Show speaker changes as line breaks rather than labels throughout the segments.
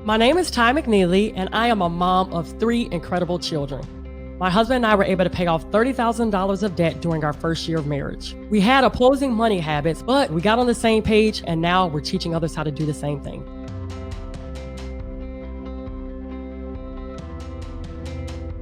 My name is Tai McNeely, and I am a mom of three incredible children. My husband and I were able to pay off $30,000 of debt during our first year of marriage. We had opposing money habits, but we got on the same page, and now we're teaching others how to do the same thing.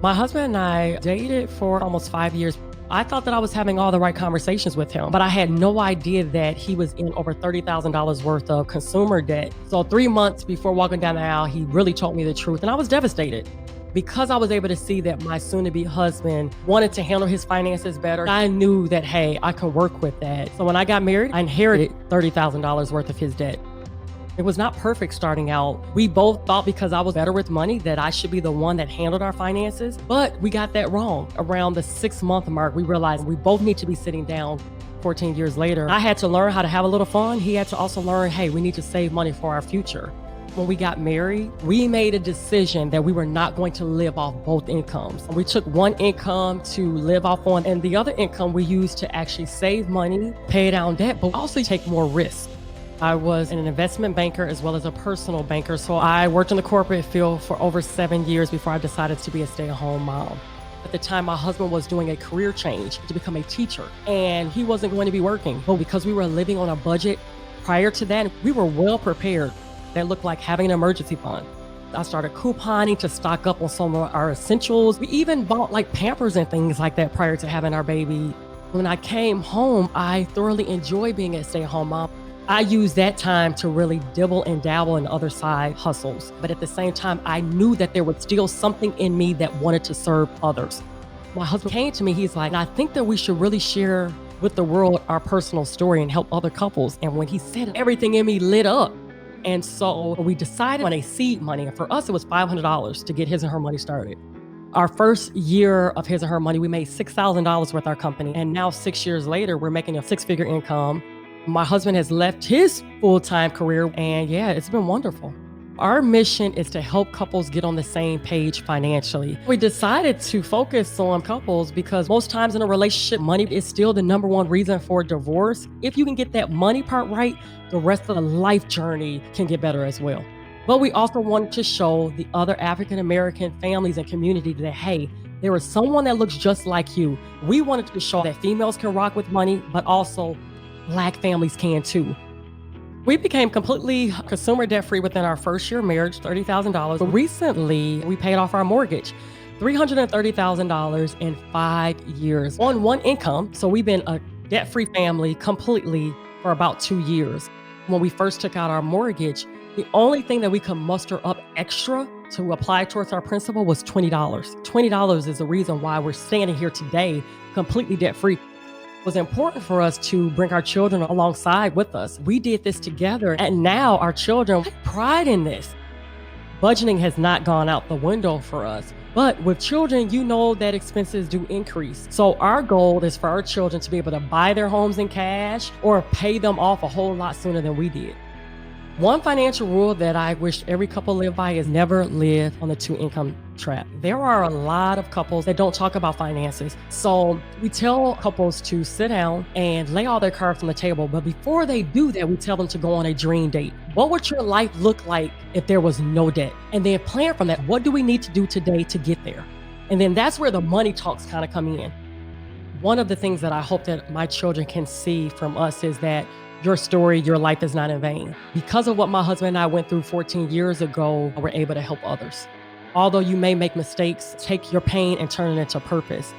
My husband and I dated for almost 5 years. I thought that I was having all the right conversations with him, but I had no idea that he was in over $30,000 worth of consumer debt. So 3 months before walking down the aisle, he really told me the truth, and I was devastated. Because I was able to see that my soon-to-be husband wanted to handle his finances better, I knew that, hey, I can work with that. So when I got married, I inherited $30,000 worth of his debt. It was not perfect starting out. We both thought because I was better with money that I should be the one that handled our finances, but we got that wrong. Around the 6-month mark, we realized we both need to be sitting down. 14 years later, I had to learn how to have a little fun. He had to also learn, hey, we need to save money for our future. When we got married, we made a decision that we were not going to live off both incomes. We took one income to live off on, and the other income we used to actually save money, pay down debt, but also take more risk. I was an investment banker as well as a personal banker, so I worked in the corporate field for over 7 years before I decided to be a stay-at-home mom. At the time, my husband was doing a career change to become a teacher, and he wasn't going to be working. But because we were living on a budget prior to that, we were well prepared. That looked like having an emergency fund. I started couponing to stock up on some of our essentials. We even bought like Pampers and things like that prior to having our baby. When I came home, I thoroughly enjoyed being a stay-at-home mom. I used that time to really dibble and dabble in other side hustles. But at the same time, I knew that there was still something in me that wanted to serve others. My husband came to me, he's like, I think that we should really share with the world our personal story and help other couples. And when he said it, everything in me lit up. And so we decided on a seed money. And for us, it was $500 to get his and her money started. Our first year of his and her money, we made $6,000 with our company. And now 6 years later, we're making a 6-figure income. My husband has left his full-time career, and yeah, it's been wonderful. Our mission is to help couples get on the same page financially. We decided to focus on couples because most times in a relationship, money is still the number one reason for divorce. If you can get that money part right, the rest of the life journey can get better as well. But we also wanted to show the other African-American families and community that, hey, there is someone that looks just like you. We wanted to show that females can rock with money, but also Black families can too. We became completely consumer debt-free within our first year of marriage, $30,000. But recently, we paid off our mortgage, $330,000 in 5 years on one income. So we've been a debt-free family completely for about 2 years. When we first took out our mortgage, the only thing that we could muster up extra to apply towards our principal was $20. $20 is the reason why we're standing here today completely debt-free. It was important for us to bring our children alongside with us. We did this together, and now our children take pride in this. Budgeting has not gone out the window for us, but with children, you know that expenses do increase. So our goal is for our children to be able to buy their homes in cash or pay them off a whole lot sooner than we did. One financial rule that I wish every couple live by is never live on the 2-income trap. There are a lot of couples that don't talk about finances. So we tell couples to sit down and lay all their cards on the table. But before they do that, we tell them to go on a dream date. What would your life look like if there was no debt? And then plan from that. What do we need to do today to get there? And then that's where the money talks kind of come in. One of the things that I hope that my children can see from us is that your story, your life is not in vain. Because of what my husband and I went through 14 years ago, we're able to help others. Although you may make mistakes, take your pain and turn it into purpose.